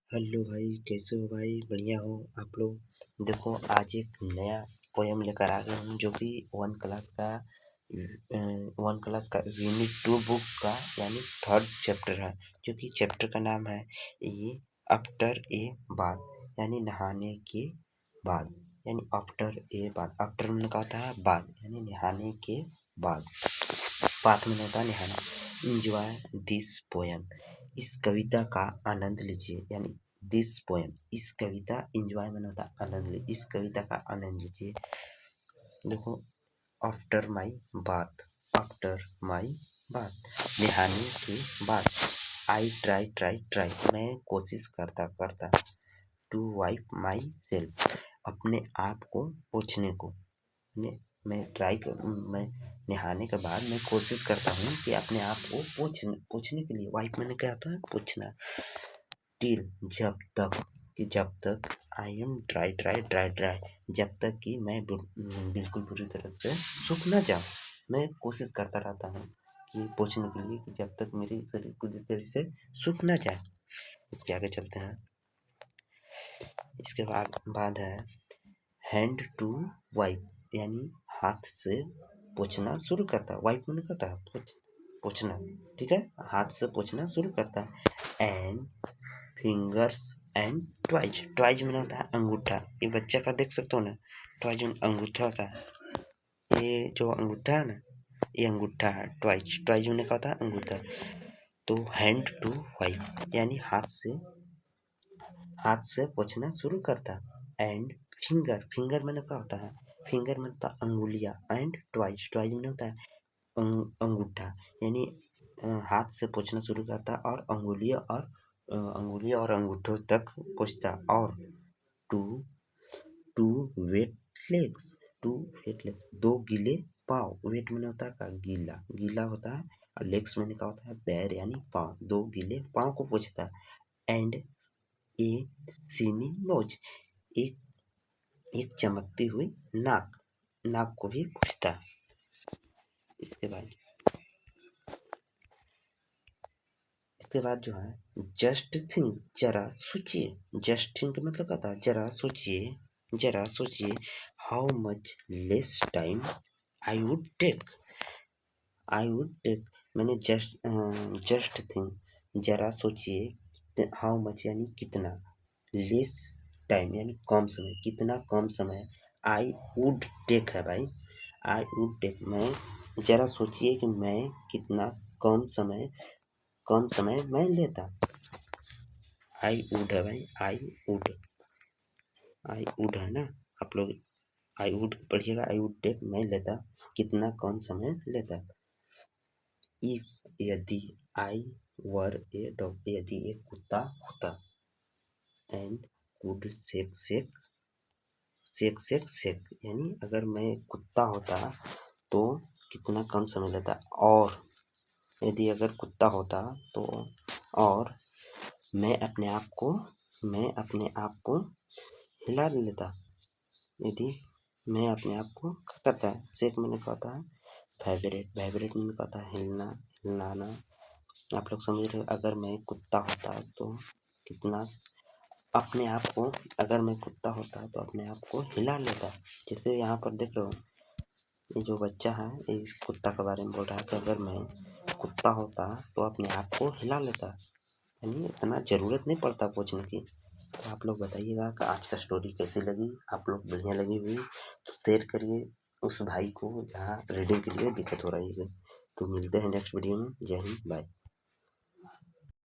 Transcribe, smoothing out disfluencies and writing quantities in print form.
Hello भाई, कैसे हो भाई? बढ़िया हो आप लोग? देखो, आज एक नया पोयम लेकर आ गया हूँ जो कि वन क्लास का यूनिट 2 बुक का यानी थर्ड चैप्टर है, जो कि चैप्टर का नाम है ये आफ्टर ए बाथ यानी नहाने के बाद। यानी आफ्टर ए बाथ, आफ्टर मैंने कहा था बाद यानी नहाने के बाद, बाथ में होता है नहाना। इंजॉय दिस पोयम, इस कविता का आनंद लीजिए। यानी दिस पोयम, इस कविता, इंजॉय मैंने होता आनंद लीजिए, इस कविता का आनंद लीजिए। देखो, after my bath, after my bath, नहाने के बाद। आई ट्राई, मैं कोशिश करता टू वाइप माई सेल्फ, अपने आप को पोंछने को। मैं नहाने के बाद मैं कोशिश करता हूँ कि अपने आप को पोंछने के लिए। वाइप मैंने क्या था? पोंछना। टिल, जब तक आई एम ड्राई, जब तक कि मैं बिल्कुल पूरी तरह से सूख ना जाऊँ। मैं कोशिश करता रहता हूँ कि पोंछने के लिए, कि जब तक मेरी शरीर पूरी तरह से सूख ना जाए। इसके आगे चलते हैं। इसके बाद है हैंड टू वाइप, यानी हाथ से पोंछना शुरू करता है। वाइप मैंने कहता है पोंछना, ठीक है, हाथ से पोंछना शुरू करता है। एंड फिंगर्स एंड ट्वाइज मैंने होता है अंगूठा। ये बच्चा का देख सकते हो ना, ट्वाइज अंगूठा होता है। ये जो अंगूठा है ना, ये अंगूठा है। ट्वाइज मैंने कहा होता है अंगूठा। तो हैंड टू वाइप यानी हाथ से पोंछना शुरू करता। एंड फिंगर मैंने क्या होता है? फिंगर में होता अंगुलियां। एंड ट्वाइज में होता है अंगूठा, यानी हाथ से पोंछना शुरू करता और अंगुलियां और अंगूठों तक पोंछता। और टू वेट लेग्स, दो गीले पाँव। वेट मैंने होता है गीला होता है, और लेग्स मैंने क्या होता है? पैर यानी पाँव। दो गीले पाँव को पोंछता है। एंड ए सीनी नोज, एक चमकती हुई नाक को भी पूछता है। इसके बाद जो है जस्ट थिंक, जरा सोचिए। जस्ट थिंक मतलब कहता है जरा सोचिए how much less time I would take मैंने जस्ट थिंक, जरा सोचिए, हाउ मच यानी कितना, लेस टाइम यानी कम समय, कितना कम समय, आई वुड टेक है भाई, आई वुड टेक, मैं जरा सोचिए कि मैं कितना कम समय मैं लेता। आई वुड है भाई, आई वुड है ना, आप लोग आई वुड पढ़िएगा। आई वुड टेक मैं लेता, कितना कम समय लेता। इफ, यदि, आई वर ए डॉग, यदि एक कुत्ता होता। एंड वुड शेक यानी अगर मैं कुत्ता होता तो कितना कम समय लेता। और यदि अगर कुत्ता होता तो, और मैं अपने आप को हिला लेता। यदि मैं अपने आप को क्या करता है? शेक मैंने कहता है वाइब्रेट मैंने कहता है हिलाना। आप लोग समझ रहे हो? अगर मैं कुत्ता होता तो कितना अपने आप को, अगर मैं कुत्ता होता तो अपने आप को हिला लेता। जैसे यहाँ पर देख रहे हो, ये जो बच्चा है इस कुत्ता के बारे में बोल रहा है कि अगर मैं कुत्ता होता तो अपने आप को हिला लेता। यानी इतना ज़रूरत नहीं पड़ता पूछने की। तो आप लोग बताइएगा कि आज का स्टोरी कैसी लगी। आप लोग बढ़िया लगी हुई तो शेयर करिए उस भाई को जहाँ रीडिंग के लिए दिक्कत हो रही है। तो मिलते हैं नेक्स्ट वीडियो में। जय हिंद, बाय।